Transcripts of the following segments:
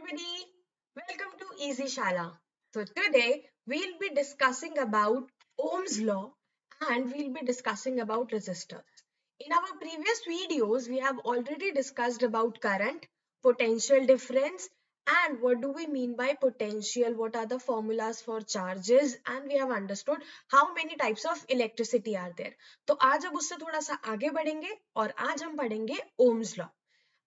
everybody, welcome to Easy Shala. So today we'll be discussing about Ohm's law and we'll be discussing about resistors. In our previous videos we have already discussed about current, potential difference and what do we mean by potential, what are the formulas for charges and we have understood how many types of electricity are there. तो आज अब उससे थोड़ा सा आगे बढ़ेंगे और आज हम पढ़ेंगे Ohm's law.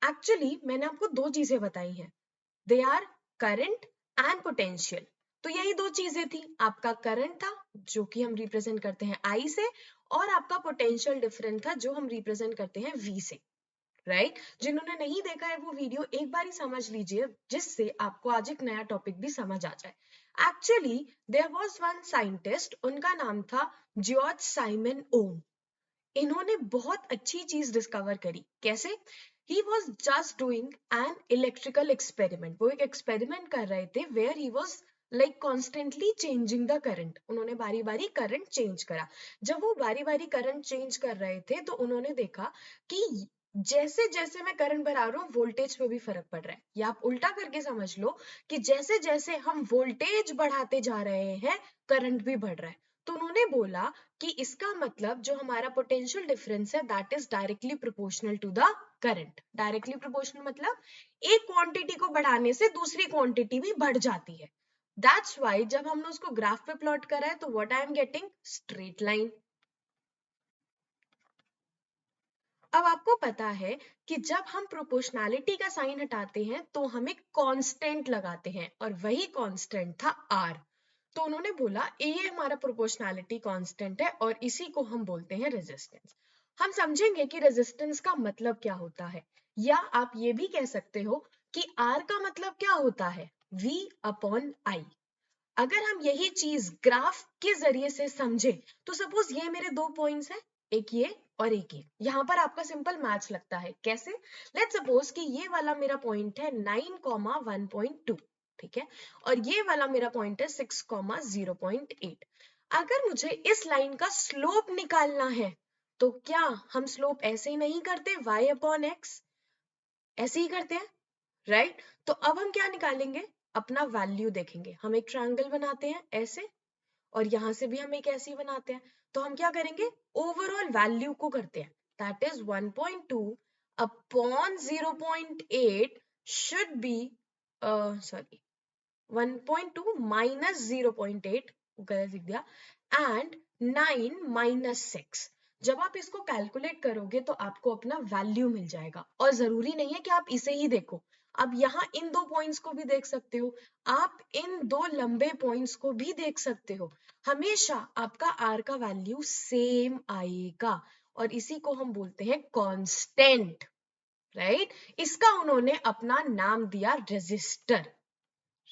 एक्चुअली मैंने आपको दो चीजें बताई हैं, they are current and potential. तो यही दो चीजें थी, आपका करंट था जो कि हम रिप्रेजेंट करते हैं आई से और आपका पोटेंशियल डिफरेंस था जो हम रिप्रेजेंट करते हैं वी से, राइट? जिन्होंने नहीं देखा है वो वीडियो एक बार ही समझ लीजिए जिससे आपको आज एक नया टॉपिक भी समझ आ जाए। Actually there was one scientist, उनका नाम था जॉर्ज साइमन ओम। इन्होंने बहुत अच्छी चीज डिस्कवर करी। कैसे? He was just doing an electrical experiment. वो एक एक्सपेरिमेंट कर रहे थे where he was like constantly changing the current. उन्होंने बारी बारी करंट चेंज करा। जब वो बारी बारी करंट चेंज कर रहे थे तो उन्होंने देखा कि जैसे जैसे मैं करंट बढ़ा रहा हूँ वोल्टेज पे भी फर्क पड़ रहा है, या आप उल्टा करके समझ लो कि जैसे जैसे हम वोल्टेज बढ़ाते जा रहे हैं करंट भी बढ़ रहा है। तो उन्होंने बोला कि इसका मतलब जो हमारा पोटेंशियल डिफरेंस है that is directly proportional to the current. Directly proportional मतलब एक क्वांटिटी को बढ़ाने से दूसरी क्वांटिटी भी बढ़ जाती है। दैट्स व्हाई जब हमने उसको ग्राफ पे प्लॉट करा है तो what I am getting, straight line. अब आपको पता है कि जब हम प्रोपोर्शनैलिटी का साइन हटाते हैं तो हम एक कांस्टेंट लगाते हैं और वही कांस्टेंट था आर। तो उन्होंने बोला ये हमारा प्रोपोर्शनैलिटी कांस्टेंट है और इसी को हम बोलते हैं रेजिस्टेंस। हम समझेंगे कि रेजिस्टेंस का मतलब क्या होता है, या आप ये भी कह सकते हो कि आर का मतलब क्या होता है, V अपॉन आई। अगर हम यही चीज ग्राफ के जरिए से समझे तो सपोज ये मेरे दो पॉइंट्स हैं, एक ये और एक ये। यहाँ पर आपका सिंपल मैच लगता है। कैसे? लेट्स सपोज कि ये वाला मेरा पॉइंट है 9,1.2, ठीक है, और ये वाला मेरा पॉइंट है 6,0.8। अगर मुझे इस लाइन का स्लोप निकालना है तो क्या हम स्लोप ऐसे ही नहीं करते, y अपॉन एक्स, ऐसे ही करते हैं, राइट? तो अब हम क्या निकालेंगे, अपना वैल्यू देखेंगे। हम एक ट्रायंगल बनाते हैं ऐसे और यहां से भी हम एक ऐसे ही बनाते हैं। तो हम क्या करेंगे, ओवरऑल वैल्यू को करते हैं, that is 1.2 upon 0.8 should be sorry 1.2 minus 0.8, गलत लिख दिया, एंड 9 माइनस 6। जब आप इसको कैलकुलेट करोगे तो आपको अपना वैल्यू मिल जाएगा। और जरूरी नहीं है कि आप इसे ही देखो, आप यहाँ इन दो पॉइंट्स को भी देख सकते हो, आप इन दो लंबे पॉइंट्स को भी देख सकते हो। हमेशा आपका आर का वैल्यू सेम आएगा और इसी को हम बोलते हैं कांस्टेंट, राइट? इसका उन्होंने अपना नाम दिया रेजिस्टर,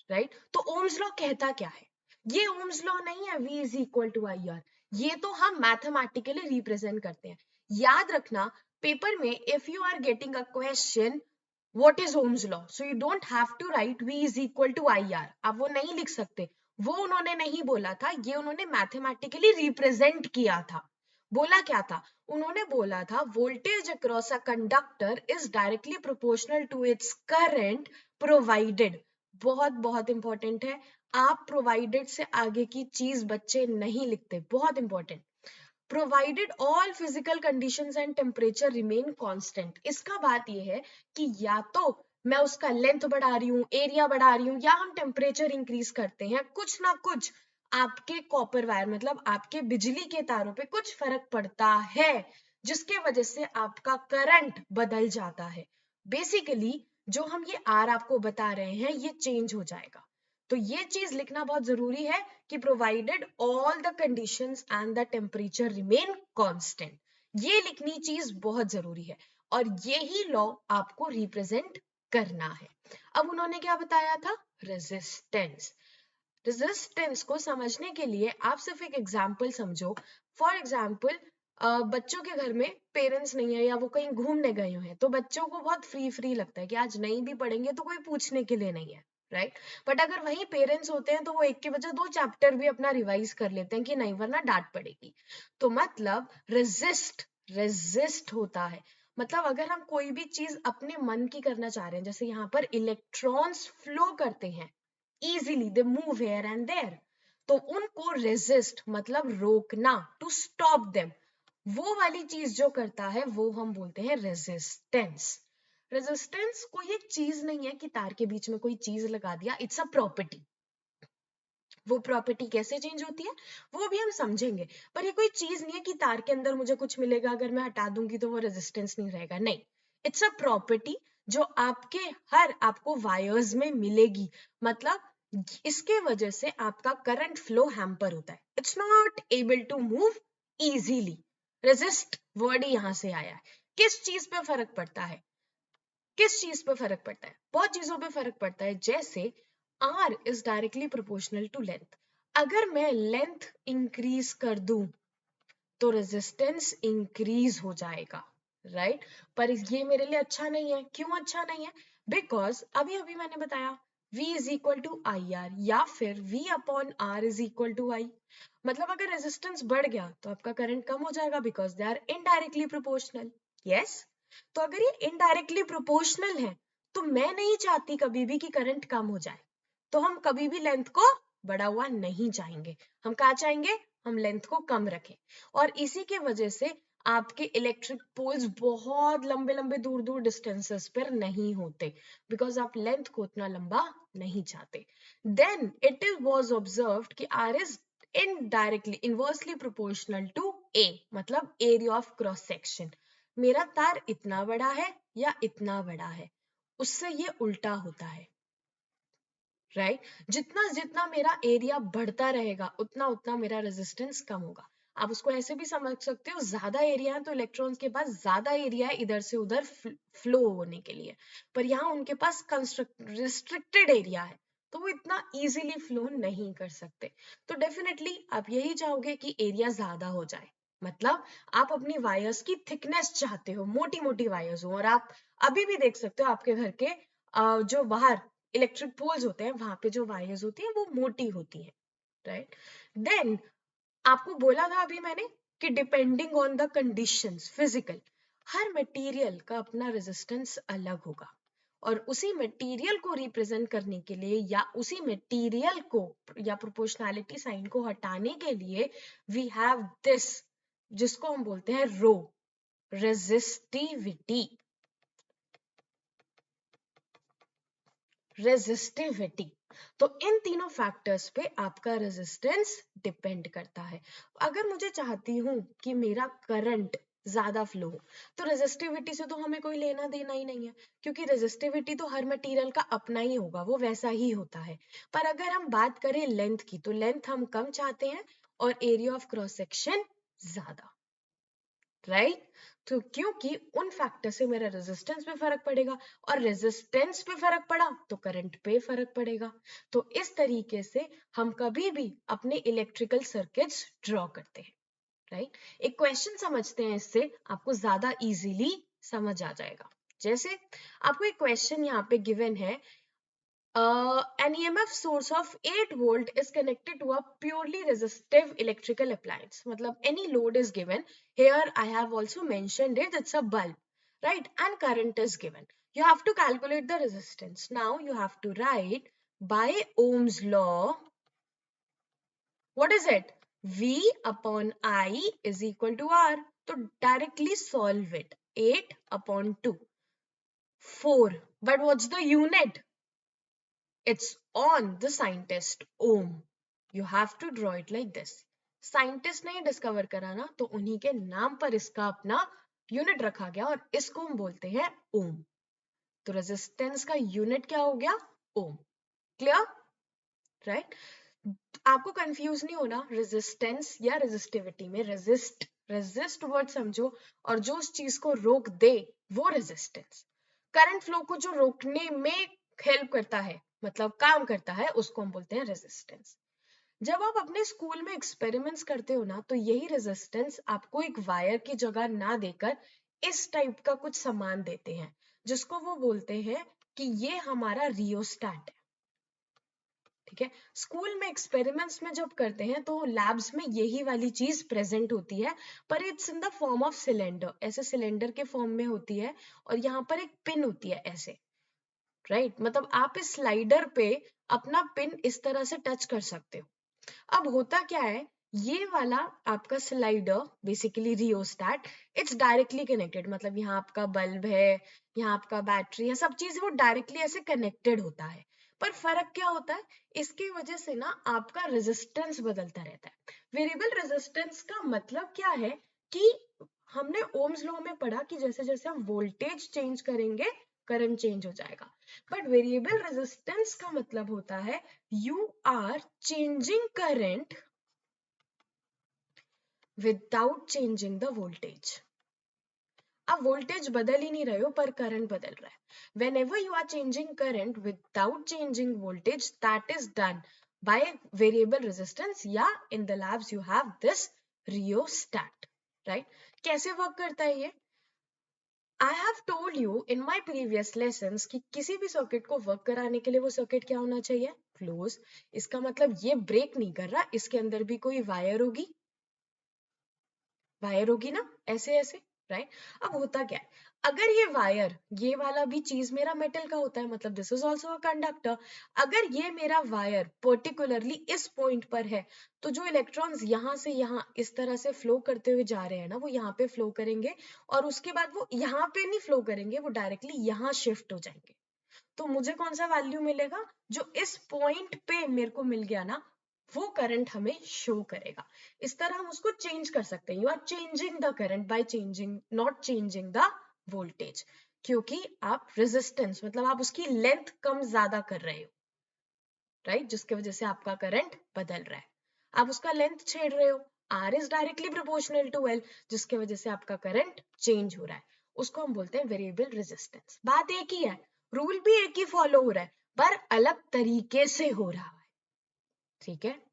राइट? तो ओम्स लॉ कहता क्या है? ये ओम्स लॉ नहीं है V is equal to I R, ये तो हम मैथमेटिकली रिप्रेजेंट करते हैं। याद रखना पेपर में if you are getting a question what is Ohm's law, so you don't have to write V is equal to I R, आप वो नहीं लिख सकते। वो उन्होंने नहीं बोला था, ये उन्होंने मैथमेटिकली रिप्रेजेंट किया था। बोला क्या था? उन्होंने बोला था voltage across a conductor is directly proportional to its current provided. बहुत बहुत इंपॉर्टेंट है, आप प्रोवाइडेड से आगे की चीज बच्चे नहीं लिखते, बहुत important. Provided all physical conditions and temperature remain constant. इसका बात यह है कि या तो मैं उसका लेंथ बढ़ा रही हूँ, एरिया बढ़ा रही हूँ, या हम टेम्परेचर इंक्रीज करते हैं, कुछ ना कुछ आपके कॉपर वायर मतलब आपके बिजली के तारों पे कुछ फर्क पड़ता है जिसके वजह से आपका करंट बदल जाता है। बेसिकली जो हम ये आर आपको बता रहे हैं ये चेंज हो जाएगा। तो ये चीज लिखना बहुत जरूरी है कि provided all the conditions and the temperature remain constant, ये लिखनी चीज बहुत जरूरी है और यही लॉ आपको रिप्रेजेंट करना है। अब उन्होंने क्या बताया था, रेजिस्टेंस। रेजिस्टेंस को समझने के लिए आप सिर्फ एक एग्जाम्पल समझो। फॉर एग्जाम्पल बच्चों के घर में पेरेंट्स नहीं है या वो कहीं घूमने गए हुए हैं तो बच्चों को बहुत फ्री लगता है कि आज नहीं भी पढ़ेंगे तो कोई पूछने के लिए नहीं है, राइट? बट अगर वही पेरेंट्स होते हैं तो वो एक के बजाय दो चैप्टर भी अपना रिवाइज कर लेते हैं कि नहीं वरना डांट पड़ेगी। तो मतलब रेजिस्ट होता है, मतलब अगर हम कोई भी चीज अपने मन की करना चाह रहे हैं, जैसे यहाँ पर इलेक्ट्रॉन्स फ्लो करते हैं easily, they move here and there, तो उनको रेजिस्ट मतलब रोकना, टू स्टॉप देम, वो वाली चीज जो करता है वो हम बोलते हैं रेजिस्टेंस। रेजिस्टेंस कोई एक चीज नहीं है कि तार के बीच में कोई चीज लगा दिया, इट्स अ प्रॉपर्टी। वो प्रॉपर्टी कैसे चेंज होती है वो भी हम समझेंगे, पर ये कोई चीज नहीं है कि तार के अंदर मुझे कुछ मिलेगा, अगर मैं हटा दूंगी तो वो रेजिस्टेंस नहीं रहेगा, नहीं, इट्स अ प्रॉपर्टी जो आपको वायर्स में मिलेगी। मतलब इसके वजह से आपका करंट फ्लो हैम्पर होता है, it's not able to move easily. Resist word ही यहां से आया है। किस चीज पे फर्क पड़ता है, किस चीज पे फर्क पड़ता है, बहुत चीजों पे फर्क पड़ता है, जैसे R is directly proportional to length. अगर मैं लेंथ इंक्रीज कर दूं तो रेजिस्टेंस इंक्रीज हो जाएगा, राइट? पर ये मेरे लिए अच्छा नहीं है। क्यों अच्छा नहीं है? बिकॉज अभी अभी मैंने बताया V is equal to I R, या फिर V upon R is equal to I. मतलब अगर रेजिस्टेंस बढ़ गया तो आपका करंट कम हो जाएगा, because they are indirectly proportional. Yes, तो अगर ये इनडायरेक्टली प्रोपोर्शनल है तो मैं नहीं चाहती कभी भी कि करंट कम हो जाए, तो हम कभी भी लेंथ को बढ़ा हुआ नहीं चाहेंगे, हम क्या चाहेंगे, हम लेंथ को कम रखें। और इसी के वजह से आपके इलेक्ट्रिक पोल्स बहुत लंबे लंबे दूर दूर डिस्टेंसेस पर नहीं होते, बिकॉज आप लेंथ को उतना लंबा नहीं चाहते। Then it is was observed कि R is indirectly inversely proportional to A, मतलब एरिया ऑफ क्रॉस सेक्शन। मेरा तार इतना बड़ा है या इतना बड़ा है, उससे ये उल्टा होता है, राइट? जितना जितना मेरा एरिया बढ़ता रहेगा उतना उतना मेरा रेजिस्टेंस कम होगा। आप उसको ऐसे भी समझ सकते हो, ज्यादा एरिया है तो इलेक्ट्रॉन्स के पास ज्यादा एरिया है इधर से उधर फ्लो होने के लिए, पर यहाँ उनके पास रिस्ट्रिक्टेड एरिया है, तो वो इतना इजीली फ्लो नहीं कर सकते। तो डेफिनेटली आप यही चाहोगे कि एरिया ज्यादा हो जाए, मतलब आप अपनी वायर्स की थिकनेस चाहते हो, मोटी मोटी वायर्स हो। और आप अभी भी देख सकते हो आपके घर के जो बाहर इलेक्ट्रिक पोल्स होते हैं वहां पे जो वायर्स होती हैं वो मोटी होती हैं, राइट? देन आपको बोला था अभी मैंने कि depending on the conditions physical, her material का अपना रेजिस्टेंस अलग होगा, और उसी मटेरियल को रिप्रेजेंट करने के लिए या उसी मटेरियल को या प्रोपोर्शनैलिटी साइन को हटाने के लिए वी हैव दिस, जिसको हम बोलते हैं रो, रेजिस्टिविटी। रेजिस्टिविटी, तो इन तीनों फैक्टर्स पे आपका रेजिस्टेंस डिपेंड करता है। अगर मुझे चाहती हूं कि मेरा करंट ज्यादा फ्लो हो, तो रेजिस्टिविटी से तो हमें कोई लेना देना ही नहीं है, क्योंकि रेजिस्टिविटी तो हर मटेरियल का अपना ही होगा, वो वैसा ही होता है। पर अगर हम बात करें लेंथ की, तो लेंथ हम कम चाहते हैं और एरिया ऑफ क्रॉस सेक्शन ज्यादा, राइट? तो क्योंकि उन फैक्टर से मेरा रेजिस्टेंस पे फर्क पड़ेगा, और रेजिस्टेंस पे फर्क पड़ा तो करंट पे फर्क पड़ेगा। तो इस तरीके से हम कभी भी अपने इलेक्ट्रिकल सर्किट्स ड्रॉ करते हैं, राइट? एक क्वेश्चन समझते हैं, इससे आपको ज्यादा इजीली समझ आ जाएगा। जैसे आपको एक क्वेश्चन यहाँ पे गिवन है, an EMF source of 8 volt is connected to a purely resistive electrical appliance. मतलब any load is given. Here I have also mentioned it. It's a bulb, right? And current is given. You have to calculate the resistance. Now you have to write by Ohm's law. What is it? V upon I is equal to R. So directly solve it. 8 upon 2. 4. But what's the unit? It's on the scientist Ohm. You have to draw it like this. Scientist ने discover करा ना, तो उन्हीं के नाम पर इसका अपना यूनिट रखा गया और इसको हम बोलते हैं ओम। तो रेजिस्टेंस का यूनिट क्या हो गया? ओम। क्लियर? राइट? आपको कंफ्यूज नहीं होना रेजिस्टेंस या रेजिस्टिविटी में। रेजिस्ट वर्ड समझो, और जो उस चीज को रोक दे वो रेजिस्टेंस। करंट फ्लो को जो रोकने में हेल्प करता है, मतलब काम करता है, उसको हम बोलते हैं रेजिस्टेंस। जब आप अपने स्कूल में एक्सपेरिमेंट्स करते हो ना, तो यही रेजिस्टेंस आपको एक वायर की जगह ना देकर इस टाइप का कुछ सामान देते हैं, जिसको वो बोलते हैं कि ये हमारा रियोस्टैट है। ठीक है। स्कूल में एक्सपेरिमेंट्स में जब करते हैं तो लैब्स में यही वाली चीज प्रेजेंट होती है, पर it's in the form of cylinder, ऐसे सिलेंडर के फॉर्म में होती है और यहाँ पर एक पिन होती है ऐसे, राइट। मतलब आप इस स्लाइडर पे अपना पिन इस तरह से टच कर सकते हो। अब होता क्या है, ये वाला आपका slider basically rheostat, it's directly connected, मतलब यहाँ आपका बल्ब है, यहाँ आपका बैटरी है, सब चीज वो डायरेक्टली ऐसे कनेक्टेड होता है। पर फर्क क्या होता है, इसकी वजह से ना आपका रेजिस्टेंस बदलता रहता है। वेरिएबल रेजिस्टेंस का मतलब क्या है कि हमने ओम्स लॉ में पढ़ा कि जैसे जैसे हम वोल्टेज चेंज करेंगे करंट चेंज हो जाएगा, बट वेरिएबल रेजिस्टेंस का मतलब होता है you are changing current without changing the voltage. अब वोल्टेज बदल ही नहीं रहे हो पर करंट बदल रहा है। Whenever you are changing current without changing voltage, that is done by variable resistance, या in the labs you have this rheostat, right. कैसे वर्क करता है ये, I have told you in my previous lessons कि किसी भी circuit को work कराने के लिए वो सर्किट क्या होना चाहिए, क्लोज। इसका मतलब ये ब्रेक नहीं कर रहा, इसके अंदर भी कोई वायर होगी ना, ऐसे ऐसे, राइट। अब होता क्या है, अगर ये वायर, ये वाला भी चीज मेरा मेटल का होता है, मतलब this is also a conductor. अगर ये मेरा वायर पर्टिकुलरली इस पॉइंट पर है, तो जो इलेक्ट्रॉन्स यहाँ से यहाँ इस तरह से फ्लो करते हुए जा रहे हैं ना, वो यहाँ पे फ्लो करेंगे, और उसके बाद वो यहाँ पे नहीं फ्लो करेंगे, वो डायरेक्टली यहाँ शिफ्ट हो जाएंगे। तो मुझे कौन सा वैल्यू मिलेगा, जो इस पॉइंट पे मेरे को मिल गया ना, वो करंट हमें शो करेगा। इस तरह हम उसको चेंज कर सकते हैं। You are changing the current by changing, not changing the voltage, क्योंकि आप रेजिस्टेंस मतलब आप उसकी लेंथ कम ज्यादा कर रहे हो, राइट, जिसकी वजह से आपका करंट बदल रहा है। आप उसका लेंथ छेड़ रहे हो, R is directly proportional to L, जिसकी वजह से आपका करंट चेंज हो रहा है। उसको हम बोलते हैं वेरिएबल रेजिस्टेंस। बात एक ही है, रूल भी एक ही फॉलो हो रहा है, पर अलग तरीके से हो रहा है, ठीक है।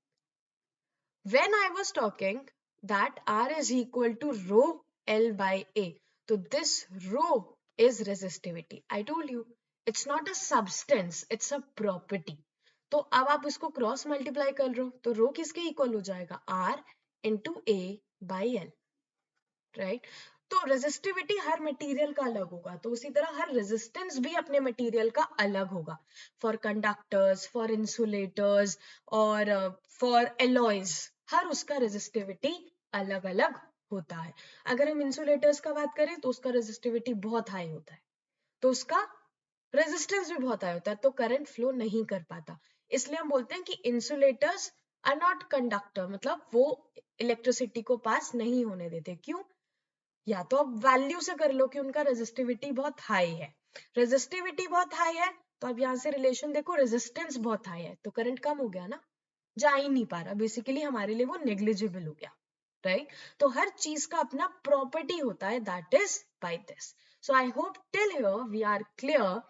When I was talking that R is equal to rho L by A, so this rho is resistivity. I told you it's not a substance, it's a property. तो अब आप इसको क्रॉस मल्टीप्लाई कर रहे हो, तो रो किसके इक्वल हो जाएगा, R into A by L, right. तो रेजिस्टिविटी हर मटेरियल का अलग होगा, तो उसी तरह हर रेजिस्टेंस भी अपने मटेरियल का अलग होगा। फॉर कंडक्टर्स, फॉर इंसुलेटर्स और फॉर एलॉयज, हर उसका रेजिस्टिविटी अलग अलग होता है। अगर हम इंसुलेटर्स का बात करें तो उसका रेजिस्टिविटी बहुत हाई होता है, तो उसका रेजिस्टेंस भी बहुत हाई होता है, तो करंट फ्लो नहीं कर पाता। इसलिए हम बोलते हैं कि इंसुलेटर्स आर नॉट कंडक्टर, मतलब वो इलेक्ट्रिसिटी को पास नहीं होने देते। क्यों, या तो आप वैल्यू से कर लो कि उनका रेजिस्टिविटी बहुत हाई है। रेजिस्टिविटी बहुत हाई है तो अब यहाँ से रिलेशन देखो, रेजिस्टेंस बहुत हाई है, तो करंट कम हो गया ना, जा ही नहीं पा रहा, बेसिकली हमारे लिए वो नेग्लिजिबल हो गया, राइट। तो हर चीज का अपना प्रॉपर्टी होता है, that is by this. So I hope till here we are clear,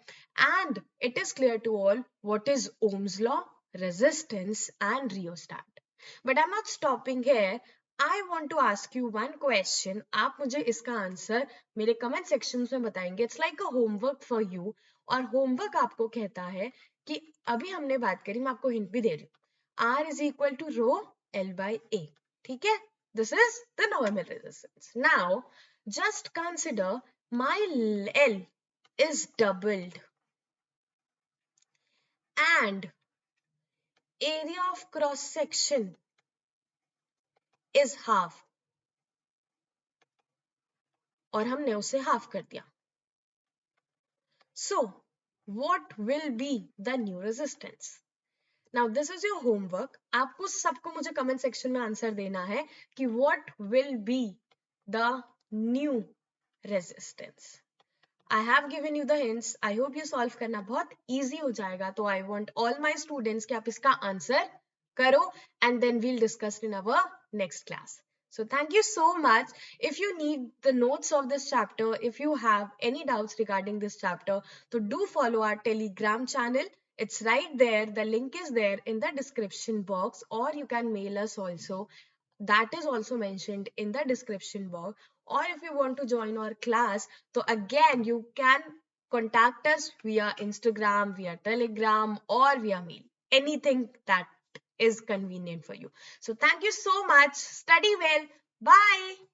and it is clear to all what is Ohm's law, resistance and rheostat. But I'm not stopping here. I want to ask you one question. आप मुझे इसका answer मेरे comment section में बताएंगे। It's like a homework for you. और homework आपको कहता है कि अभी हमने बात करी, मैं आपको हिंट भी दे रही हूँ, R is equal to rho L by A, ठीक है। This is the normal resistance. Now, just consider my L is doubled and area of cross section is half, और हमने उसे हाफ कर दिया। So, what will be the new resistance? Now, this is your homework. आपको सबको मुझे comment section में answer देना है कि what will be the new resistance. I have given you the hints. I hope you solve करना बहुत easy हो जाएगा. तो I want all my students कि आप इसका आंसर करो, and then we'll discuss in our next class. So thank you so much. If you need the notes of this chapter, if you have any doubts regarding this chapter, so do follow our Telegram channel. It's right there. The link is there in the description box, or you can mail us also. That is also mentioned in the description box. Or if you want to join our class, so again you can contact us via Instagram, via Telegram, or via mail. anything that is convenient for you. So thank you so much. Study well. Bye.